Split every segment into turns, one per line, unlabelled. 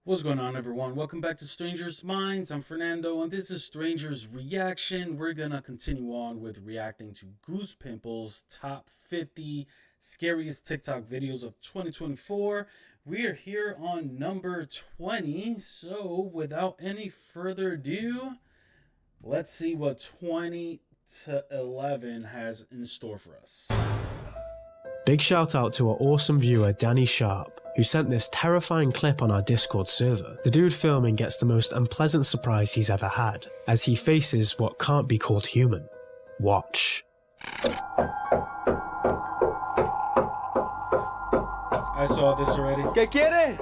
What's going on, everyone? Welcome back to Strangers Minds. I'm Fernando, and this is Strangers Reaction. We're gonna continue on with reacting to Goose Pimple's top 50 scariest TikTok videos of 2024. We are here on number 20. So, without any further ado, let's see what 20 to 11 has in store for us.
Big shout out to our awesome viewer Danny Sharp, who sent this terrifying clip on our Discord server. The dude filming gets the most unpleasant surprise he's ever had, as he faces what can't be called human. Watch.
I saw this already.
¿Qué quiere?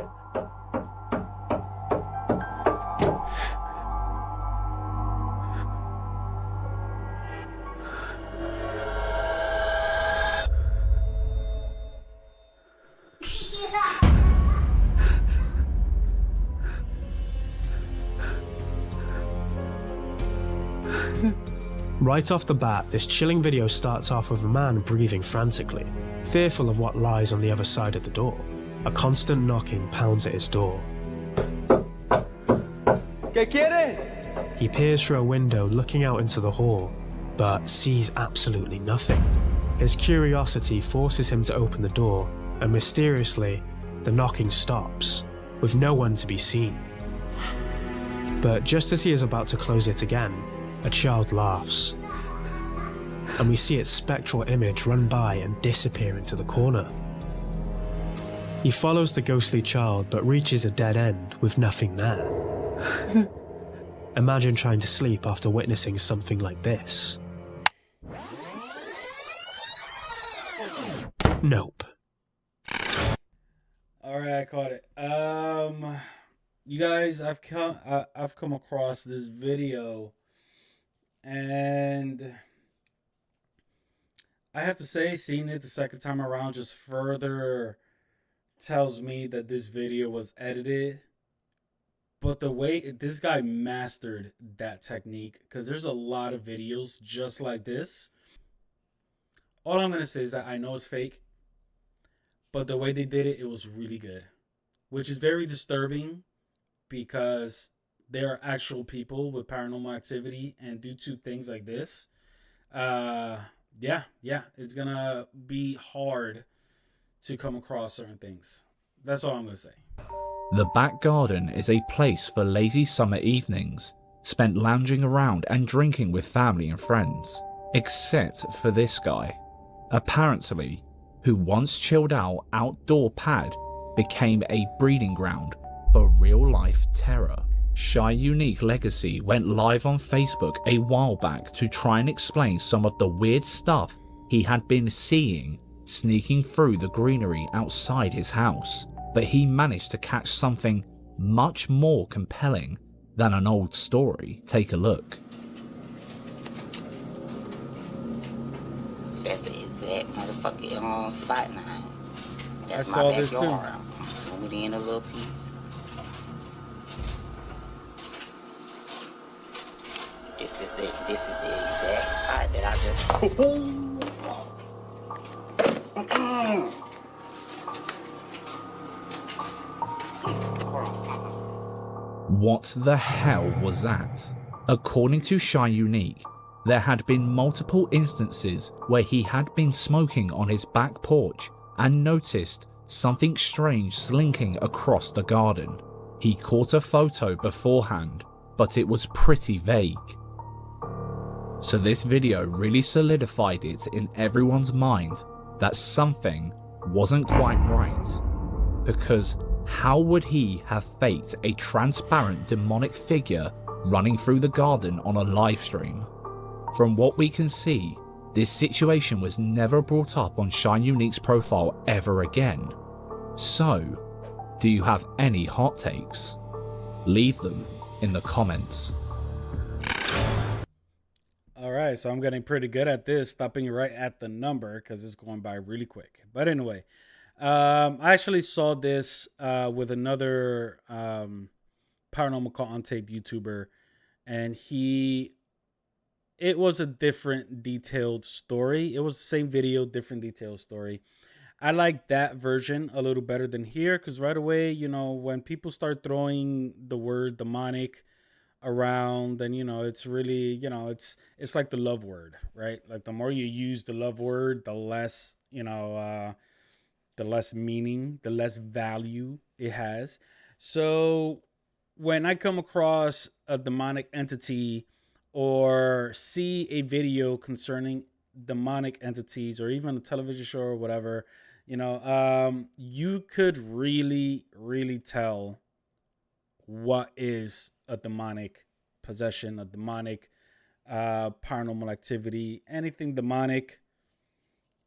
Right off the bat, this chilling video starts off with a man breathing frantically, fearful of what lies on the other side of the door. A constant knocking pounds at his door.
¿Qué quiere?
He peers through a window looking out into the hall, but sees absolutely nothing. His curiosity forces him to open the door, and mysteriously, the knocking stops, with no one to be seen. But just as he is about to close it again, a child laughs, and we see its spectral image run by and disappear into the corner. He follows the ghostly child but reaches a dead end with nothing there. Imagine trying to sleep after witnessing something like this. Nope.
Alright, I caught it. You guys, I've come across this video, and I have to say, seeing it the second time around just further tells me that this video was edited. But the way this guy mastered that technique, because there's a lot of videos just like this. All I'm going to say is that I know it's fake, but the way they did it, it was really good. Which is very disturbing, because there are actual people with paranormal activity, and due to things like this, yeah, it's gonna be hard to come across certain things. That's all I'm gonna say.
The back garden is a place for lazy summer evenings, spent lounging around and drinking with family and friends, except for this guy. Apparently, who once chilled out outdoor pad became a breeding ground for real-life terror. Shy Unique Legacy went live on Facebook a while back to try and explain some of the weird stuff he had been seeing sneaking through the greenery outside his house, but he managed to catch something much more compelling than an old story. Take a look.
That's the exact motherfucking spot now. That's
I
my
saw this too.
backyard. Zoom it in a little piece. This is the exact spot that I just.
What the hell was that? According to Shy Unique, there had been multiple instances where he had been smoking on his back porch and noticed something strange slinking across the garden. He caught a photo beforehand, but it was pretty vague. So this video really solidified it in everyone's mind that something wasn't quite right. Because how would he have faked a transparent demonic figure running through the garden on a live stream? From what we can see, this situation was never brought up on Shy Unique's profile ever again. So, do you have any hot takes? Leave them in the comments.
Alright, so I'm getting pretty good at this, stopping right at the number because it's going by really quick. But anyway, I actually saw this with another paranormal caught on tape YouTuber, and it was a different detailed story. It was the same video, different detailed story. I like that version a little better than here, because right away, you know, when people start throwing the word demonic around, then, you know, it's really, you know, it's like the love word, right? Like the more you use the love word, the less, you know, the less meaning, the less value it has. So when I come across a demonic entity or see a video concerning demonic entities, or even a television show or whatever, you know, you could really, really tell what is a demonic possession, a demonic paranormal activity, anything demonic.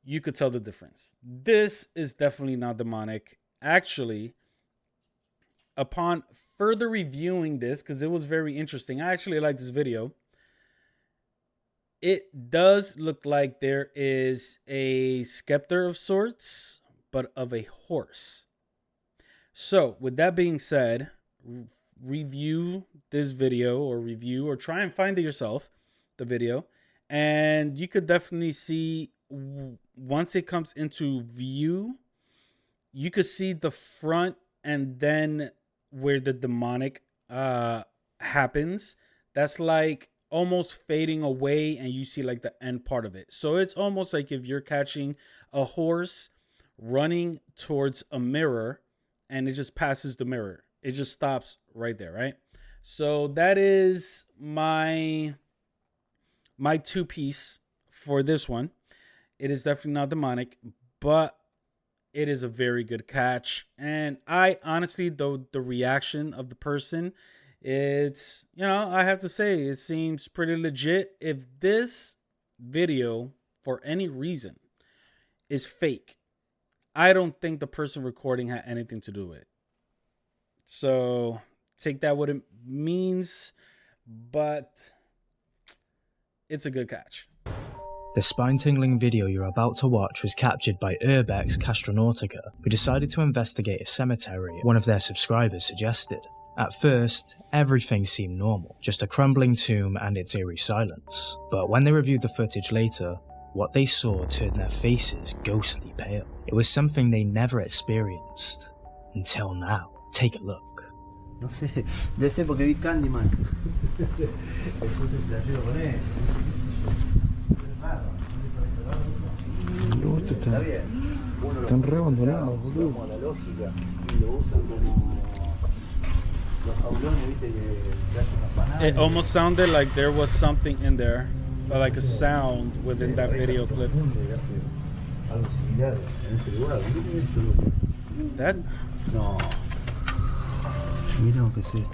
You could tell the difference. This is definitely not demonic. Actually, upon further reviewing this, because it was very interesting, I actually like this video. It does look like there is a scepter of sorts, but of a horse. So, with that being said, review this video, or try and find it yourself, the video, and you could definitely see, once it comes into view, you could see the front, and then where the demonic happens, that's like almost fading away, and you see like the end part of it. So it's almost like if you're catching a horse running towards a mirror, and it just passes the mirror. It just stops right there, right? So that is my two piece for this one. It is definitely not demonic, but it is a very good catch. And I honestly, though, the reaction of the person, it's, you know, I have to say, it seems pretty legit. If this video, for any reason, is fake, I don't think the person recording had anything to do with it. So take that what it means, but it's a good catch.
The spine-tingling video you're about to watch was captured by Urbex Castronautica, who decided to investigate a cemetery one of their subscribers suggested. At first, everything seemed normal, just a crumbling tomb and its eerie silence. But when they reviewed the footage later, what they saw turned their faces ghostly pale. It was something they never experienced until now. Take a look.
No sé, debe ser porque vi Candyman. Después el flashero con él. Es raro,
No,
está bien. Uno
están re abandonados, boludo.
como la lógica y lo usan como los jaulones, viste, que hacen las panadas.
It almost sounded like there was something in there, or like a sound within that video clip.
Algo similar en ese lugar.
That
No. Mira lo que es esto.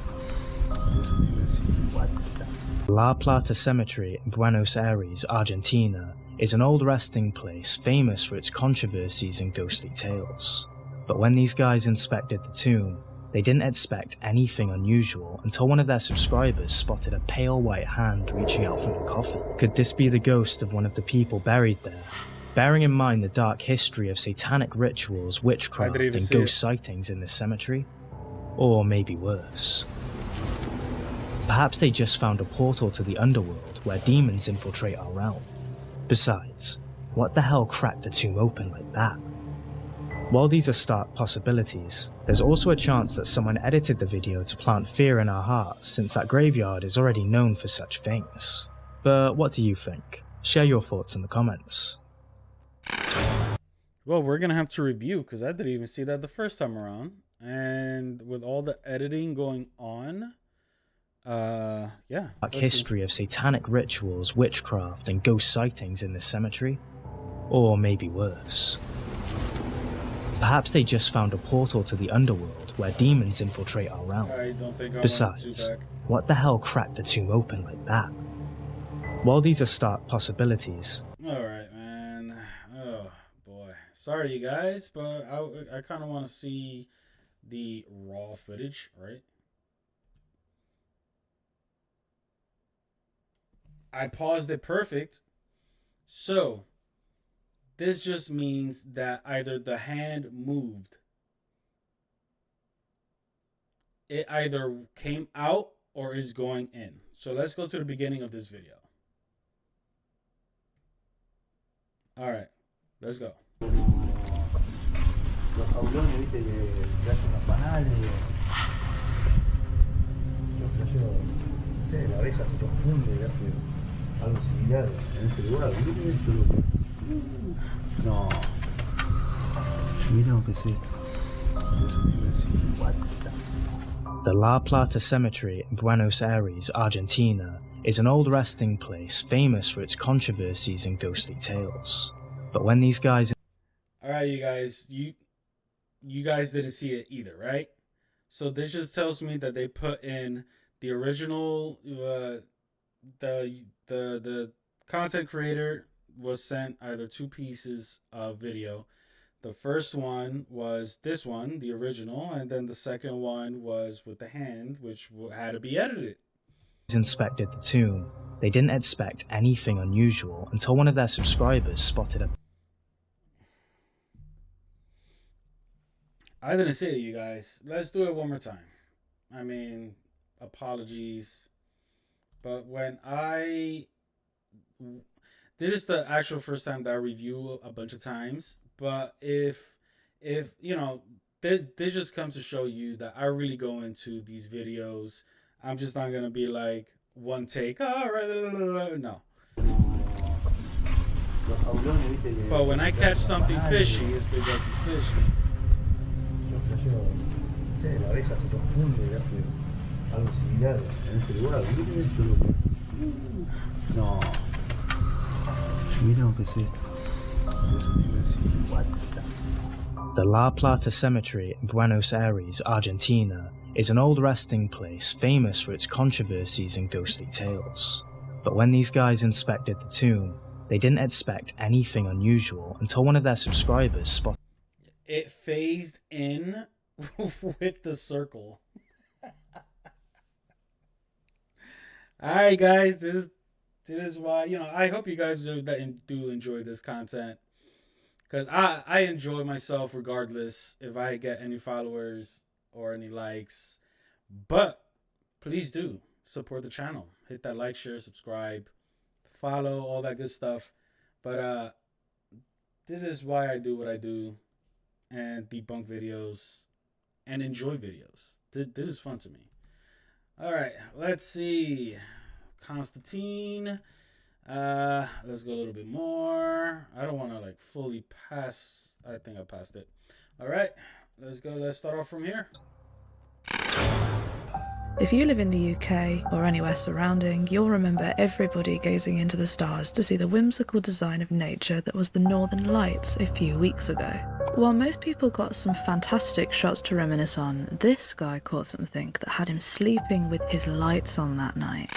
La Plata Cemetery in Buenos Aires, Argentina, is an old resting place famous for its controversies and ghostly tales. But when these guys inspected the tomb, they didn't expect anything unusual until one of their subscribers spotted a pale white hand reaching out from the coffin. Could this be the ghost of one of the people buried there? Bearing in mind the dark history of satanic rituals, witchcraft, and ghost sightings in this cemetery? Or maybe worse. Perhaps they just found a portal to the underworld where demons infiltrate our realm. Besides, what the hell cracked the tomb open like that? While these are stark possibilities, there's also a chance that someone edited the video to plant fear in our hearts, since that graveyard is already known for such things. But what do you think? Share your thoughts in the comments.
Well, we're gonna have to review, because I didn't even see that the first time around. And with all the editing going on, yeah.
Dark history of satanic rituals, witchcraft, and ghost sightings in this cemetery? Or maybe worse. Perhaps they just found a portal to the underworld where demons infiltrate our realm.
I don't think I
Besides, what the hell cracked the tomb open like that? While these are stark possibilities,
Alright, man. Oh, boy. Sorry, you guys, but I kind of want to see the raw footage, right? I paused it perfect. So, this just means that either the hand moved. It either came out or is going in. So let's go to the beginning of this video. All right, let's go.
Los jaulones, viste, que hacen los panales. Yo flasheo, no sé, la abeja se confunde y hace algo similar en ese lugar. ¿Viste esto, loco? No. Mira lo que es esto. What the...
The La Plata Cemetery in Buenos Aires, Argentina, is an old resting place famous for its controversies and ghostly tales. But when these guys...
Alright, you guys didn't see it either, right? So this just tells me that they put in the original, the content creator was sent either 2 pieces of video. The first one was this one, the original, and then the second one was with the hand, which had to be edited.
Inspected the tomb, they didn't expect anything unusual until one of their subscribers spotted a...
I didn't see it, you guys. Let's do it one more time. I mean, apologies. But when this is the actual first time that I review a bunch of times. But if you know, this just comes to show you that I really go into these videos. I'm just not gonna be like one take. All right, no. But when I catch something fishy, it's because it's fishy.
Yo flasheo, no sé, la abeja se confunde y hace algo similar en ese lugar. ¿Viste esto, loco? No. Mira lo que es esto. What the...
The La Plata Cemetery in Buenos Aires, Argentina, is an old resting place famous for its controversies and ghostly tales. But when these guys inspected the tomb, they didn't expect anything unusual until one of their subscribers spotted...
It phased in with the circle. Alright guys, this is why, you know, I hope you guys do enjoy this content. Because I enjoy myself regardless if I get any followers or any likes. But please do support the channel. Hit that like, share, subscribe, follow, all that good stuff. But this is why I do what I do and debunk videos and enjoy videos. This is fun to me. All right, let's see. Constantine. Let's go a little bit more. I don't want to like fully pass. I think I passed it. All right, let's go. Let's start off from here.
If you live in the UK or anywhere surrounding, you'll remember everybody gazing into the stars to see the whimsical design of nature that was the Northern Lights a few weeks ago. While most people got some fantastic shots to reminisce on, this guy caught something that had him sleeping with his lights on that night.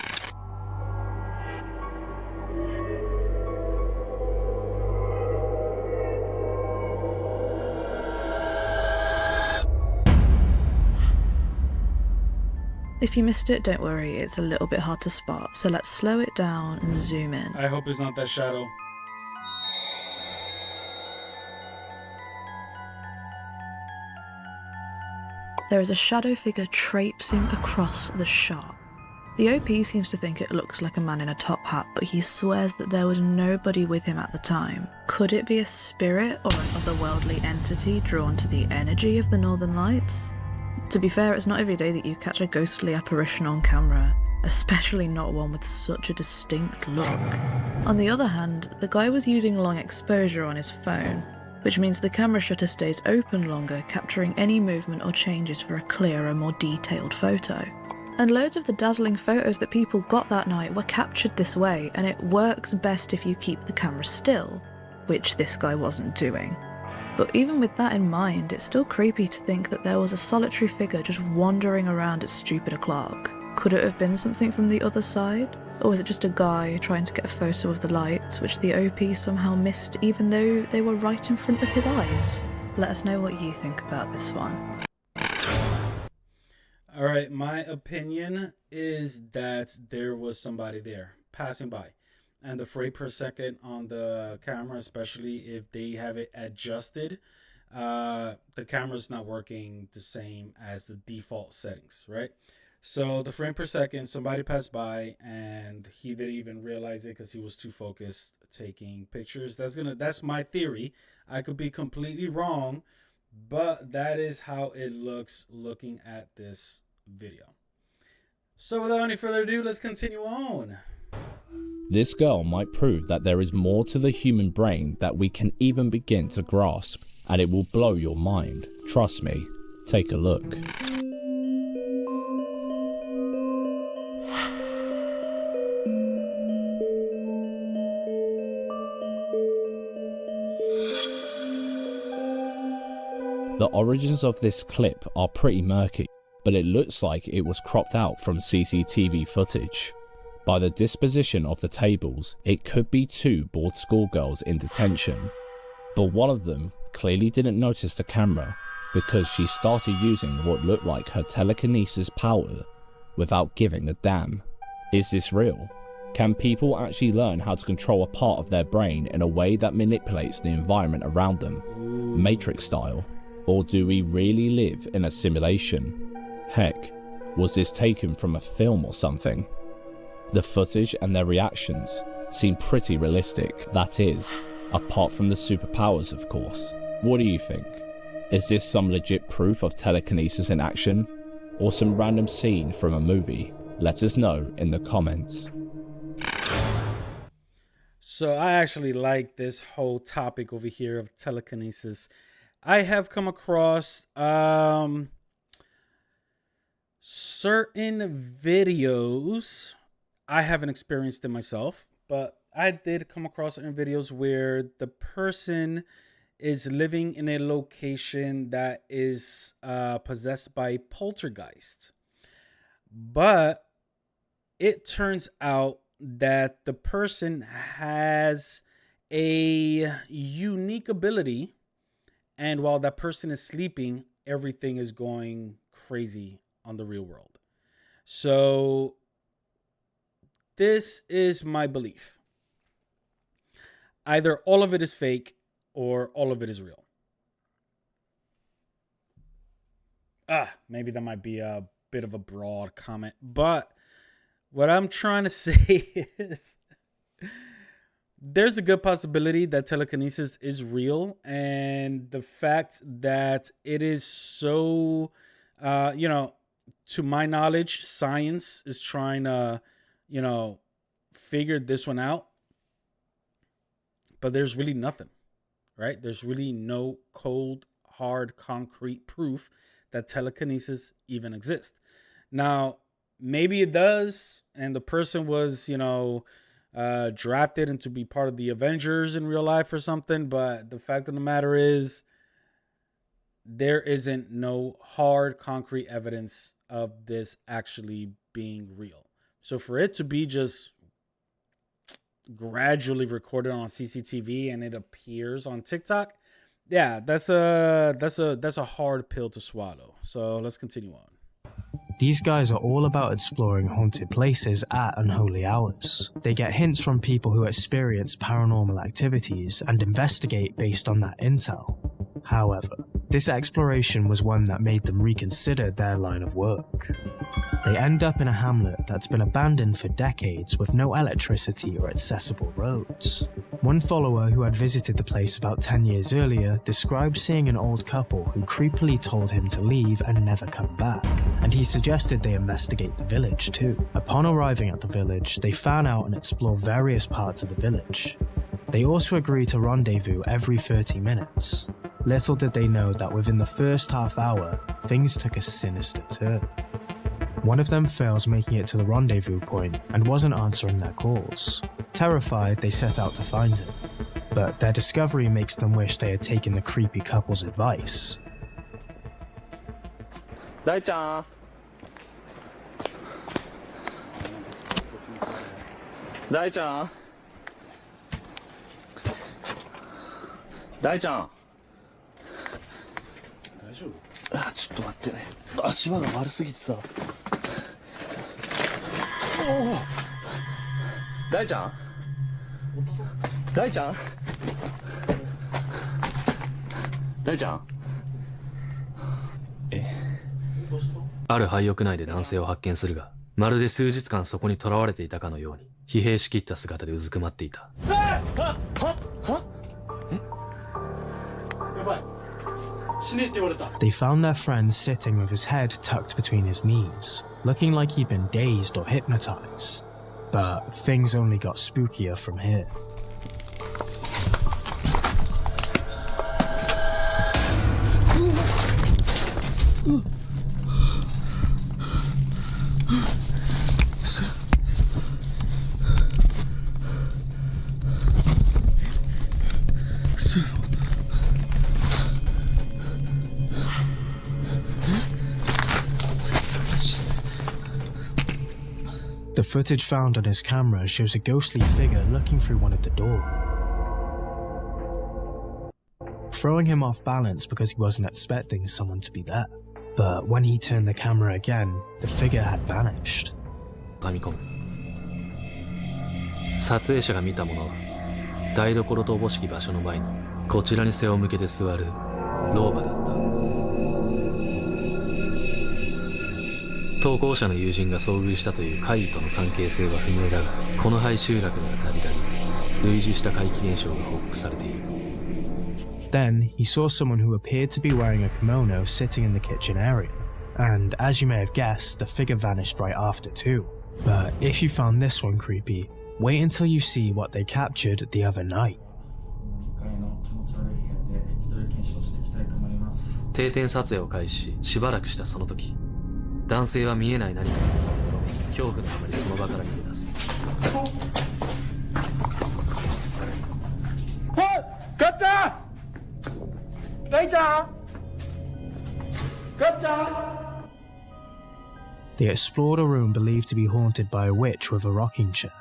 If you missed it, don't worry, it's a little bit hard to spot, so let's slow it down and zoom in.
I hope it's not that shadow.
There is a shadow figure traipsing across the shot. The OP seems to think it looks like a man in a top hat, but he swears that there was nobody with him at the time. Could it be a spirit or an otherworldly entity drawn to the energy of the Northern Lights? To be fair, it's not every day that you catch a ghostly apparition on camera, especially not one with such a distinct look. On the other hand, the guy was using long exposure on his phone, which means the camera shutter stays open longer, capturing any movement or changes for a clearer, more detailed photo. And loads of the dazzling photos that people got that night were captured this way, and it works best if you keep the camera still, which this guy wasn't doing. But even with that in mind, it's still creepy to think that there was a solitary figure just wandering around at stupid o'clock. Could it have been something from the other side? Or was it just a guy trying to get a photo of the lights, which the OP somehow missed even though they were right in front of his eyes? Let us know what you think about this one.
Alright, my opinion is that there was somebody there, passing by. And the frame per second on the camera, especially if they have it adjusted, the camera's not working the same as the default settings, right? So the frame per second, somebody passed by and he didn't even realize it because he was too focused taking pictures. That's my theory. I could be completely wrong, But that is how it looks looking at this video. So without any further ado, let's continue on.
This girl might prove that there is more to the human brain that we can even begin to grasp, and it will blow your mind. Trust me, take a look. The origins of this clip are pretty murky, but it looks like it was cropped out from CCTV footage. By the disposition of the tables, it could be two bored schoolgirls in detention, but one of them clearly didn't notice the camera because she started using what looked like her telekinesis power without giving a damn. Is this real? Can people actually learn how to control a part of their brain in a way that manipulates the environment around them, Matrix style? Or do we really live in a simulation? Heck, was this taken from a film or something? The footage and their reactions seem pretty realistic, that is, apart from the superpowers of course. What do you think? Is this some legit proof of telekinesis in action? Or some random scene from a movie? Let us know in the comments.
So I actually like this whole topic over here of telekinesis. I have come across certain videos. I haven't experienced it myself, but I did come across certain videos where the person is living in a location that is possessed by poltergeist. But it turns out that the person has a unique ability, and while that person is sleeping, everything is going crazy on the real world. So this is my belief. Either all of it is fake or all of it is real. Maybe that might be a bit of a broad comment, but what I'm trying to say is there's a good possibility that telekinesis is real, and the fact that it is so, to my knowledge, science is trying to, figure this one out, but there's really nothing, right? There's really no cold, hard, concrete proof that telekinesis even exists. Now, maybe it does, and the person was, drafted and to be part of the Avengers in real life or something, but the fact of the matter is there isn't no hard concrete evidence of this actually being real. So for it to be just gradually recorded on CCTV and it appears on TikTok, yeah, that's a hard pill to swallow. So let's continue on.
These guys are all about exploring haunted places at unholy hours. They get hints from people who experience paranormal activities and investigate based on that intel. However, this exploration was one that made them reconsider their line of work. They end up in a hamlet that's been abandoned for decades with no electricity or accessible roads. One follower who had visited the place about 10 years earlier described seeing an old couple who creepily told him to leave and never come back, and he suggested they investigate the village too. Upon arriving at the village, they fan out and explore various parts of the village. They also agreed to rendezvous every 30 minutes. Little did they know that within the first half hour, things took a sinister turn. One of them fails making it to the rendezvous point and wasn't answering their calls. Terrified, they set out to find him, but their discovery makes them wish they had taken the creepy couple's advice.
Dai-chan. Dai-chan. Dai-chan. 大丈夫？ちょっと待ってね。足場が悪すぎてさ。おお。大ちゃん？大ちゃん？大ちゃん？
ある廃屋内で男性を発見するが、まるで数日間そこに囚われていたかのように疲弊しきった姿でうずくまっていた。
は？え？やばい。
They found their friend sitting with his head tucked between his knees, looking like he'd been dazed or hypnotized. But things only got spookier from here. The footage found on his camera shows a ghostly figure looking through one of the doors, throwing him off balance because he wasn't expecting someone to be there. But when he turned the camera again, the figure had vanished.
噛み込む。撮影者が見たものは、台所とおぼしき場所の前に、こちらに背を向けて座る老婆だった。投稿者の友人が遭遇したという怪異との関係性は不明だが、この廃集落ならたびたび類似した怪奇現象が報告されている。
Then he saw someone who appeared to be wearing a kimono sitting in the kitchen area, and as you may have guessed, the figure vanished right after too. But if you found this one creepy, wait until you see what they captured the other night.
定点撮影を開始し、しばらくしたその時、男性は見えない何かに襲われ、恐怖のあまりその場から逃げ出す。
おい、ガッチャー、レイちゃん、ガッチャー。
They explored a room believed to be haunted by a witch with a rocking chair,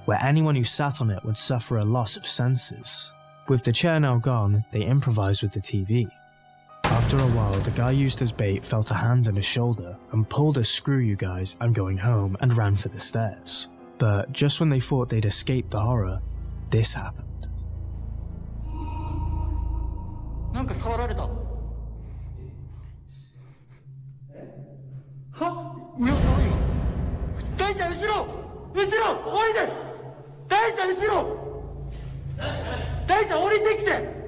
where anyone who sat on it would suffer a loss of senses. With the chair now gone, they improvised with the TV. After a while, the guy used as bait felt a hand on his shoulder and pulled a "screw you guys, I'm going home" and ran for the stairs. But just when they thought they'd escaped the horror, this happened.
なんか触られた。は？上を取る今。大ちゃん後ろ！後ろ！降りて！大ちゃん後ろ！大ちゃん降りてきて！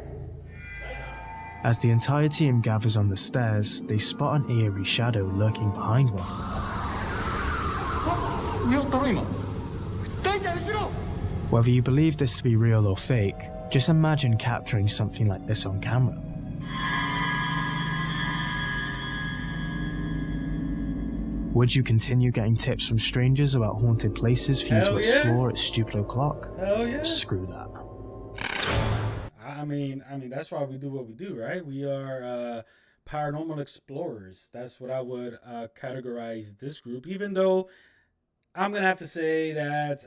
As the entire team gathers on the stairs, they spot an eerie shadow lurking behind one. Whether you believe this to be real or fake, just imagine capturing something like this on camera. Would you continue getting tips from strangers about haunted places for you to explore at stupid o'clock?
Hell yeah.
Screw that.
I mean, that's why we do what we do, right? We are paranormal explorers. That's what I would categorize this group. Even though I'm gonna have to say that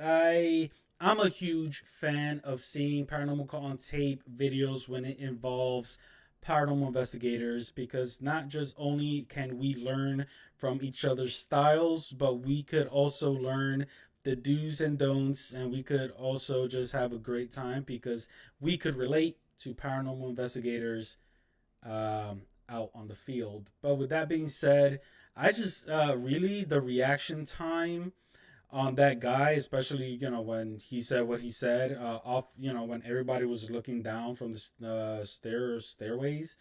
I'm a huge fan of seeing paranormal call on tape videos when it involves paranormal investigators, because not just only can we learn from each other's styles, but we could also learn the do's and don'ts, and we could also just have a great time because we could relate to paranormal investigators out on the field. But with that being said, I just really the reaction time on that guy, especially when he said what he said when everybody was looking down from the stairways,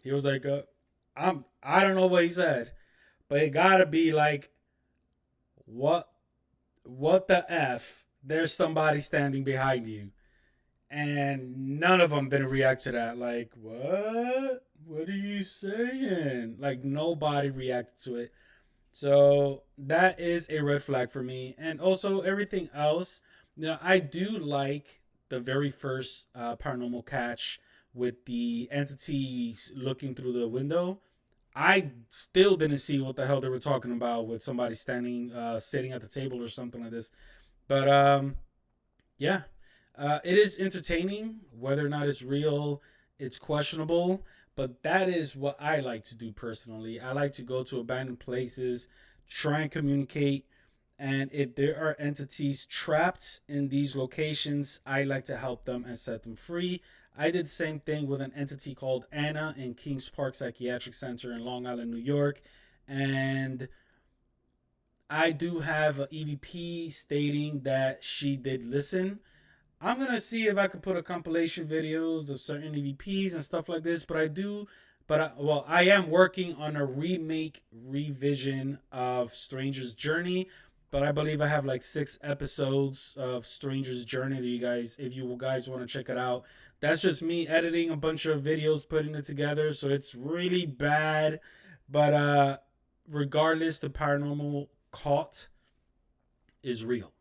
he was like I don't know what he said, but it gotta be like, what the F? There's somebody standing behind you. And none of them didn't react to that. Like, what? What are you saying? Like, nobody reacted to it. So that is a red flag for me. And also everything else, I do like the very first paranormal catch with the entities looking through the window. I still didn't see what the hell they were talking about with somebody standing, sitting at the table or something like this. But yeah, it is entertaining. Whether or not it's real, it's questionable. But that is what I like to do personally. I like to go to abandoned places, try and communicate. And if there are entities trapped in these locations, I like to help them and set them free. I did the same thing with an entity called Anna in Kings Park Psychiatric Center in Long Island, New York. And I do have an EVP stating that she did listen. I'm gonna see if I could put a compilation videos of certain EVPs and stuff like this. But I am working on a revision of Stranger's Journey. But I believe I have like 6 episodes of Stranger's Journey that you guys, if you guys want to check it out. That's just me editing a bunch of videos, putting it together. So it's really bad. But regardless, the paranormal caught is real.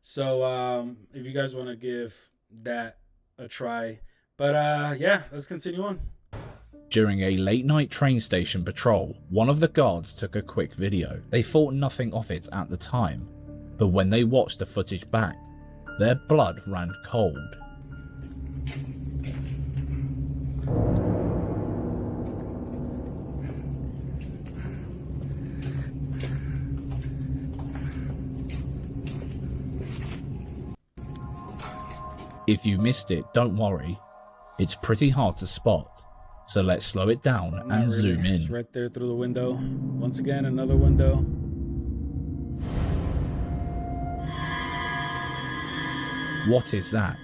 So if you guys want to give that a try. But yeah, let's continue on.
During a late night train station patrol, one of the guards took a quick video. They thought nothing of it at the time, but when they watched the footage back, their blood ran cold. If you missed it, don't worry. It's pretty hard to spot. So let's slow it down and zoom in.
It's right there through the window. Once again, another window.
What is that?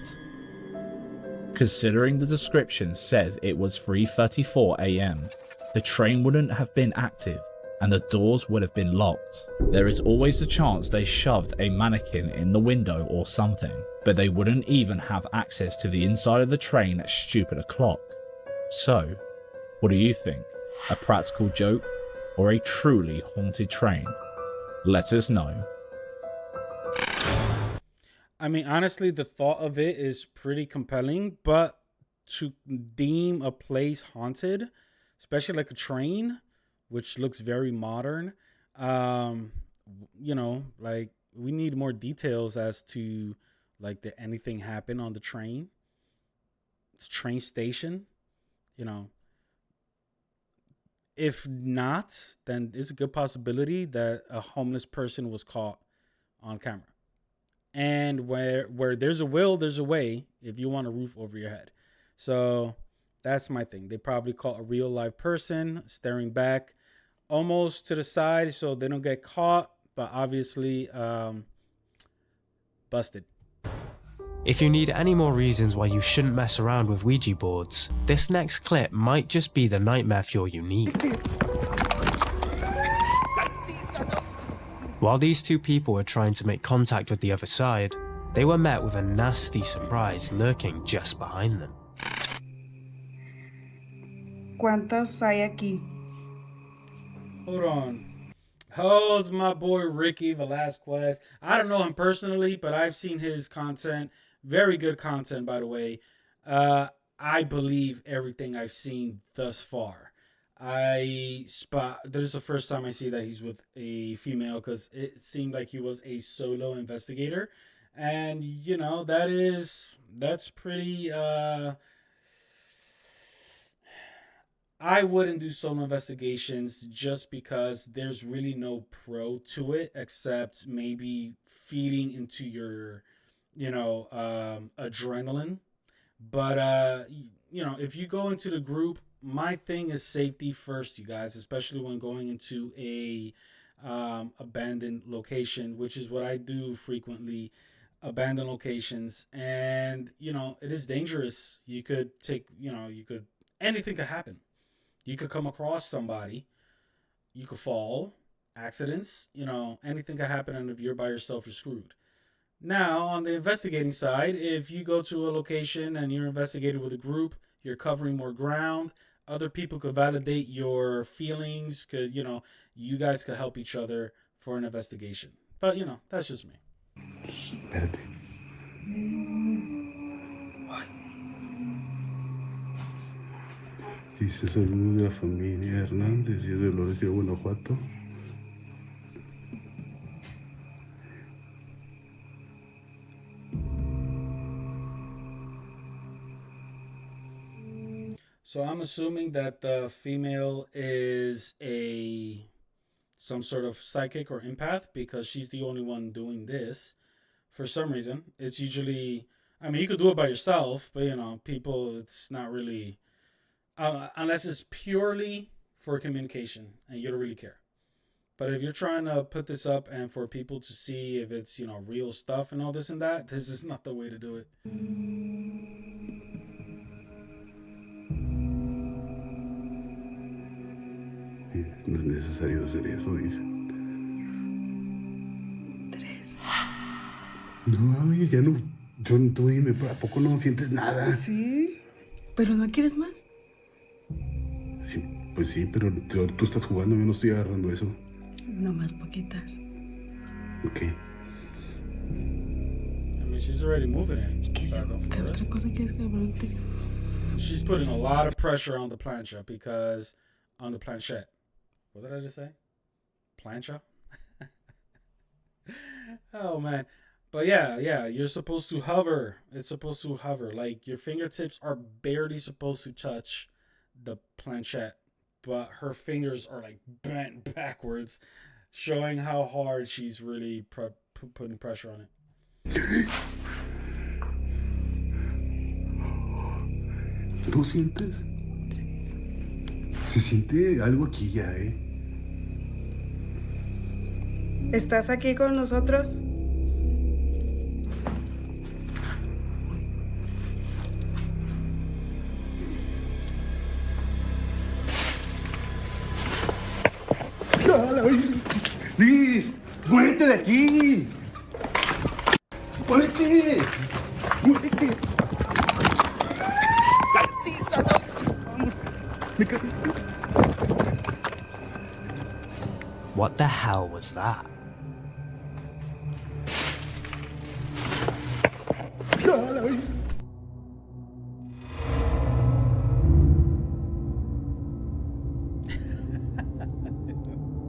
Considering the description says it was 3:34 AM, the train wouldn't have been active and the doors would have been locked. There is always a chance they shoved a mannequin in the window or something, but they wouldn't even have access to the inside of the train at stupid o'clock. So, what do you think? A practical joke or a truly haunted train? Let us know.
I mean, honestly, the thought of it is pretty compelling, but to deem a place haunted, especially like a train, which looks very modern, you know, like we need more details as to like did anything happen on the train? It's a train station, you know. If not, then there's a good possibility that a homeless person was caught on camera. And where there's a will, there's a way if you want a roof over your head. So that's my thing. They probably caught a real live person staring back almost to the side so they don't get caught, but obviously busted.
If you need any more reasons why you shouldn't mess around with Ouija boards, this next clip might just be the nightmare fuel you need. While these two people were trying to make contact with the other side, they were met with a nasty surprise lurking just behind them.
¿Cuántas hay aquí?
Hold on. How's my boy Ricky Velasquez? I don't know him personally, but I've seen his content. Very good content, by the way. I believe everything I've seen thus far. This is the first time I see that he's with a female, because it seemed like he was a solo investigator. And, you know, that's pretty, I wouldn't do solo investigations just because there's really no pro to it, except maybe feeding into your, you know, adrenaline. But, you know, if you go into the group, my thing is safety first, you guys, especially when going into a abandoned location, which is what I do frequently, abandoned locations. And, you know, it is dangerous. You could anything could happen. You could come across somebody, you could fall, accidents, you know, anything could happen. And if you're by yourself, you're screwed. Now, on the investigating side, if you go to a location and you're investigating with a group, you're covering more ground. Other people could validate your feelings, you guys could help each other for an investigation. But, you know, that's just me.
Espérate. Dice saludos de la familia Hernández y de Dolores de Guanajuato.
So I'm assuming that the female is some sort of psychic or empath, because she's the only one doing this. For some reason, it's usually, I mean, you could do it by yourself, but, you know, people, it's not really, unless it's purely for communication and you don't really care. But if you're trying to put this up and for people to see if it's, you know, real stuff and all this and that, this is not the way to do it.
No es necesario hacer eso, dicen.
3.
No, ya no. Tú dime, ¿a poco no sientes nada?
Sí. ¿Pero no quieres más?
Sí, pues sí, pero tú estás jugando, yo no estoy agarrando eso.
No más poquitas.
Ok.
I mean, she's already moving it.
¿Qué otra cosa quieres que le pregunte?
She's putting a lot of pressure on the plancha because on the planchette. What did I just say? Plancha? Oh man. But yeah, you're supposed to hover. It's supposed to hover. Like your fingertips are barely supposed to touch the planchette, but her fingers are like bent backwards, showing how hard she's really putting pressure on it.
¿Tú sientes? Se siente algo aquí ya, ¿eh?
¿Estás aquí con nosotros?
¡Liz! ¡Muévete de aquí! ¡Muévete! ¡Muévete!
What the hell was that?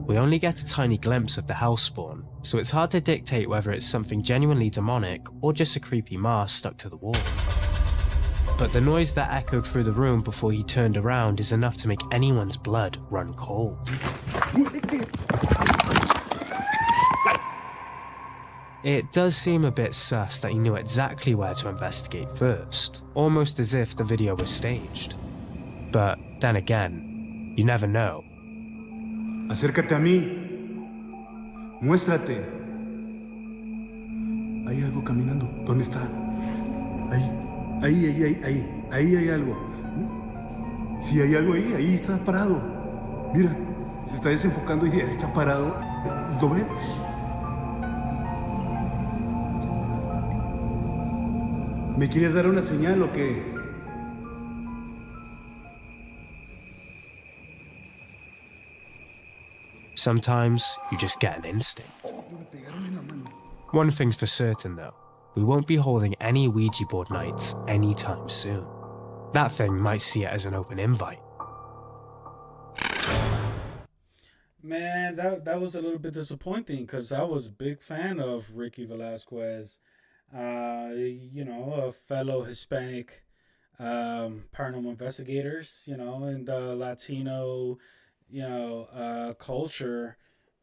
We only get a tiny glimpse of the hellspawn, so it's hard to dictate whether it's something genuinely demonic or just a creepy mask stuck to the wall. But the noise that echoed through the room before he turned around is enough to make anyone's blood run cold. It does seem a bit sus that he knew exactly where to investigate first, almost as if the video was staged. But then again, you never know.
Acércate a mí. Muéstrate. Hay algo caminando. ¿Dónde está? Ahí hay algo. Sí, hay algo ahí. Ahí está parado. Mira, se está desenfocando y está parado. ¿Lo ve? ¿Me quieres dar una señal o qué?
Sometimes you just get an instinct. One thing's for certain though, we won't be holding any Ouija board nights anytime soon. That thing might see it as an open invite.
Man, that was a little bit disappointing because I was a big fan of Ricky Velasquez. You know, a fellow Hispanic paranormal investigators, you know, in the Latino, you know, culture,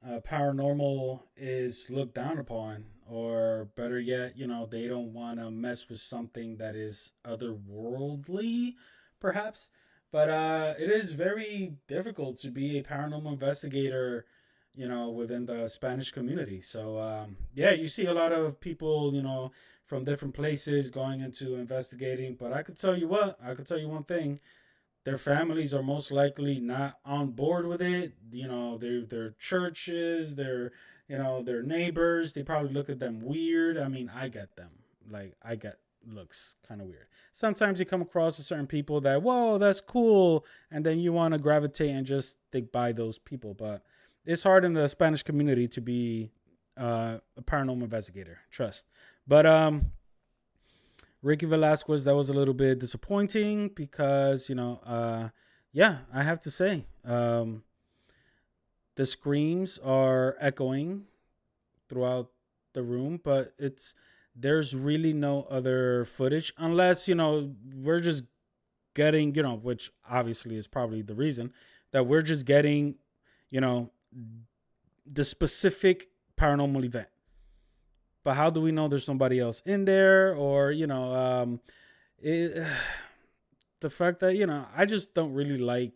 paranormal is looked down upon, or better yet, you know, they don't want to mess with something that is otherworldly, perhaps. But it is very difficult to be a paranormal investigator, you know, within the Spanish community. So, yeah, you see a lot of people, you know, from different places going into investigating. But I could tell you one thing. Their families are most likely not on board with it. You know, their churches, their neighbors, they probably look at them weird. I mean, I get them. Like, I get looks kind of weird. Sometimes you come across with certain people that, whoa, that's cool. And then you want to gravitate and just stick by those people. But it's hard in the Spanish community to be a paranormal investigator. Trust. But Ricky Velasquez, that was a little bit disappointing because, you know, yeah, I have to say, the screams are echoing throughout the room, but there's really no other footage unless, you know, we're just getting, you know, which obviously is probably the reason that we're just getting, you know, the specific paranormal event. But how do we know there's somebody else in there? Or, you know, the fact that, you know, I just don't really like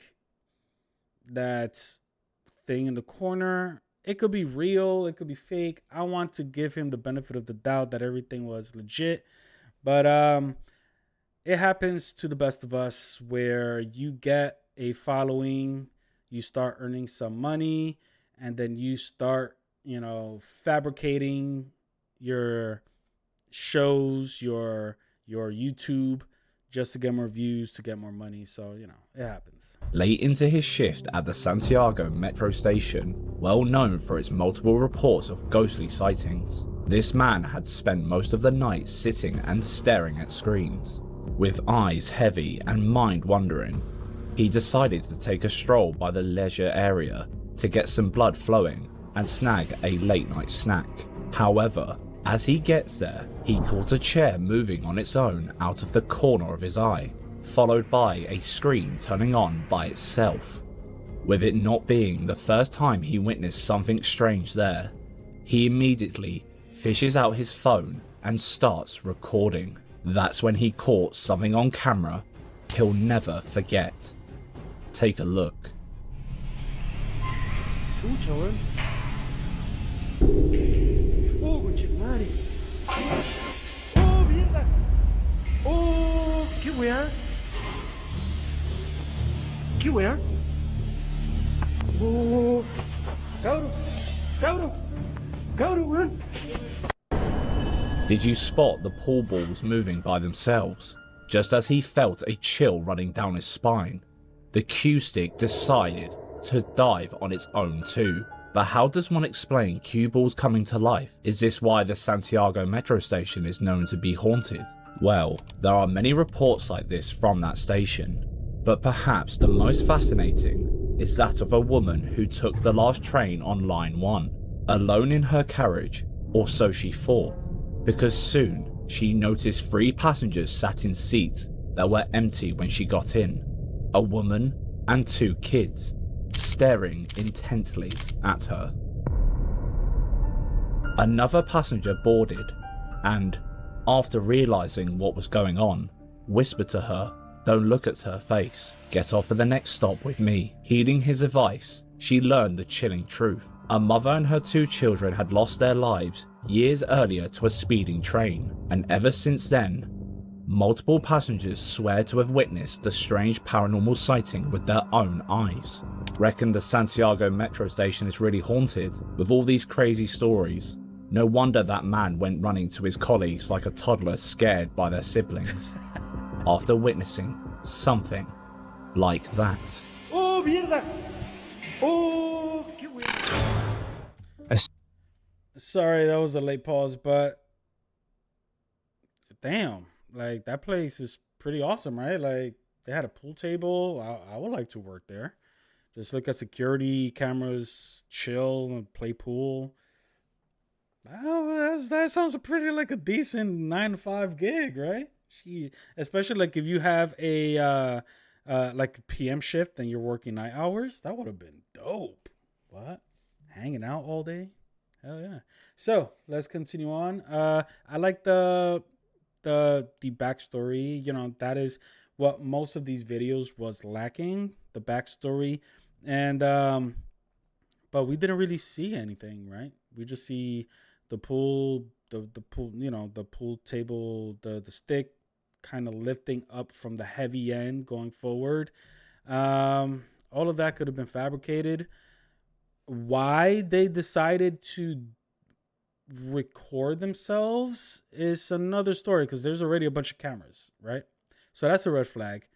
that thing in the corner. It could be real, it could be fake. I want to give him the benefit of the doubt that everything was legit. But it happens to the best of us, where you get a following, you start earning some money, and then you start, fabricating your shows, your YouTube, just to get more views, to get more money. So, it happens.
Late into his shift at the Santiago metro station, well known for its multiple reports of ghostly sightings, this man had spent most of the night sitting and staring at screens. With eyes heavy and mind wandering, he decided to take a stroll by the leisure area to get some blood flowing and snag a late night snack. However, as he gets there, he caught a chair moving on its own out of the corner of his eye, followed by a screen turning on by itself. With it not being the first time he witnessed something strange there, he immediately fishes out his phone and starts recording. That's when he caught something on camera he'll never forget. Take a look.
Oh, conchetumare. Oh, mierda. Oh, qué weá. Qué weá. Oh, cabro, weón.
Did you spot the pool balls moving by themselves? Just as he felt a chill running down his spine, the cue stick decided to dive on its own too. But how does one explain cue balls coming to life? Is this why the Santiago metro station is known to be haunted? Well, there are many reports like this from that station, but perhaps the most fascinating is that of a woman who took the last train on line 1, alone in her carriage, or so she thought, because soon she noticed 3 passengers sat in seats that were empty when she got in, a woman and 2 kids, staring intently at her. Another passenger boarded and, after realizing what was going on, whispered to her, "Don't look at her face, get off at the next stop with me." Heeding his advice, she learned the chilling truth. A mother and her 2 children had lost their lives years earlier to a speeding train, and ever since then, multiple passengers swear to have witnessed the strange paranormal sighting with their own eyes. Reckon the Santiago metro station is really haunted with all these crazy stories. No wonder that man went running to his colleagues like a toddler scared by their siblings after witnessing something like that.
Oh, mierda. Oh, qué weá.
Sorry, that was a late pause, but damn, like that place is pretty awesome, right? Like they had a pool table. I would like to work there. Just look at security cameras, chill and play pool. Oh, that sounds pretty like a decent 9-to-5 gig, right? Especially like if you have a like a PM shift and you're working night hours, that would have been dope. What? Hanging out all day? Hell yeah. So let's continue on. I like the backstory. That is what most of these videos was lacking, the backstory. And but we didn't really see anything, right? We just see the pool, the pool, the pool table, the stick kind of lifting up from the heavy end going forward. All of that could have been fabricated. Why they decided to record themselves is another story, because there's already a bunch of cameras, right? So that's a red flag.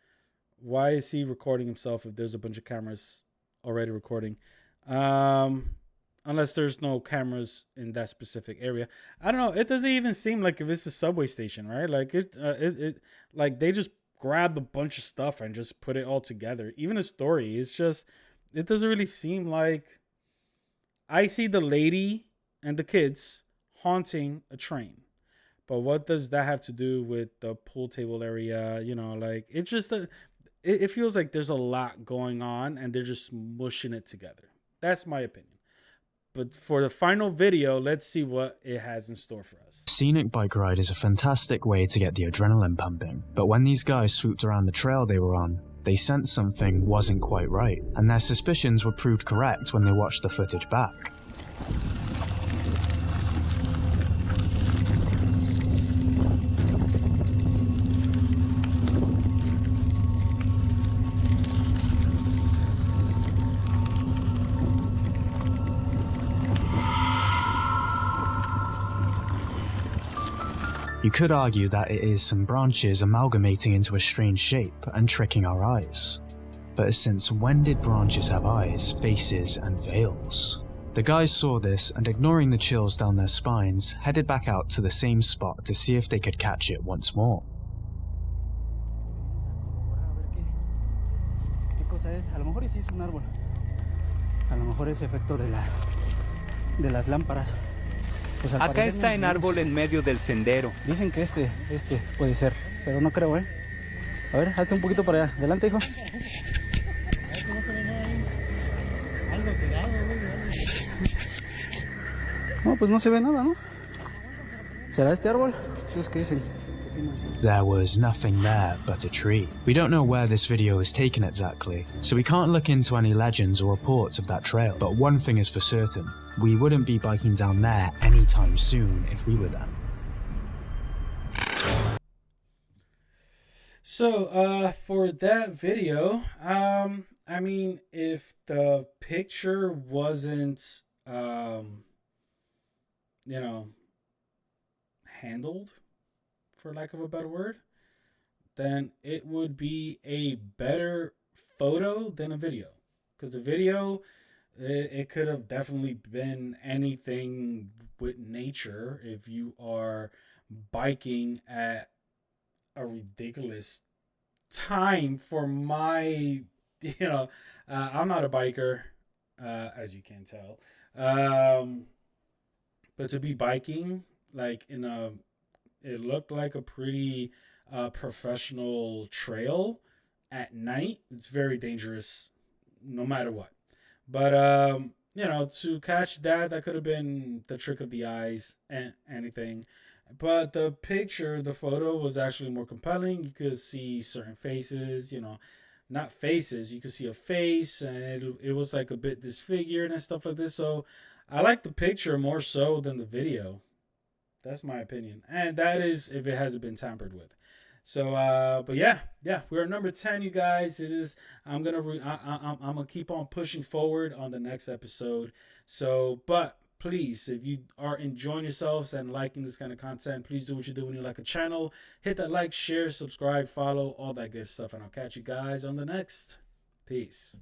Why is he recording himself if there's a bunch of cameras already recording? Unless there's no cameras in that specific area. I don't know. It doesn't even seem like if it's a subway station, right? Like it like they just grabbed a bunch of stuff and just put it all together. Even a story, it's just, it doesn't really seem like. I see the lady and the kids haunting a train, but what does that have to do with the pool table area? Like it's just it feels like there's a lot going on and they're just mushing it together. That's my opinion. But for the final video, let's see what it has in store for us.
Scenic bike ride is a fantastic way to get the adrenaline pumping, but when these guys swooped around the trail they were on, they sensed something wasn't quite right, and their suspicions were proved correct when they watched the footage back. You could argue that it is some branches amalgamating into a strange shape and tricking our eyes. But since when did branches have eyes, faces, and veils? The guys saw this and, ignoring the chills down their spines, headed back out to the same spot to see if they could catch it once more.
¿Qué cosa es? A lo mejor sí es un árbol. A lo mejor es efecto de las lámparas. Pues
acá está en árbol en medio del sendero.
Dicen que este puede ser, pero no creo, ¿eh? A ver, hazte un poquito para allá. Adelante, hijo. No, pues no se ve nada, ¿no? ¿Será este árbol? ¿Ustedes qué dicen?
There was nothing there but a tree. We don't know where this video was taken exactly, so we can't look into any legends or reports of that trail, but one thing is for certain, we wouldn't be biking down there anytime soon if we were there.
So, for that video, I mean, if the picture wasn't, you know, handled, for lack of a better word, then it would be a better photo than a video. Because the video, it could have definitely been anything with nature. If you are biking at a ridiculous time for my, you know, I'm not a biker, as you can tell. But to be biking, like it looked like a pretty professional trail at night. It's very dangerous no matter what. But, you know, to catch that could have been the trick of the eyes and anything. But the picture, the photo was actually more compelling. You could see certain faces, you know, not faces. You could see a face and it was like a bit disfigured and stuff like this. So I like the picture more so than the video. That's my opinion. And that is if it hasn't been tampered with. So, but yeah, we're number 10, you guys. It is, I'm going to keep on pushing forward on the next episode. So, but please, if you are enjoying yourselves and liking this kind of content, please do what you do when you like a channel. Hit that like, share, subscribe, follow, all that good stuff. And I'll catch you guys on the next. Peace.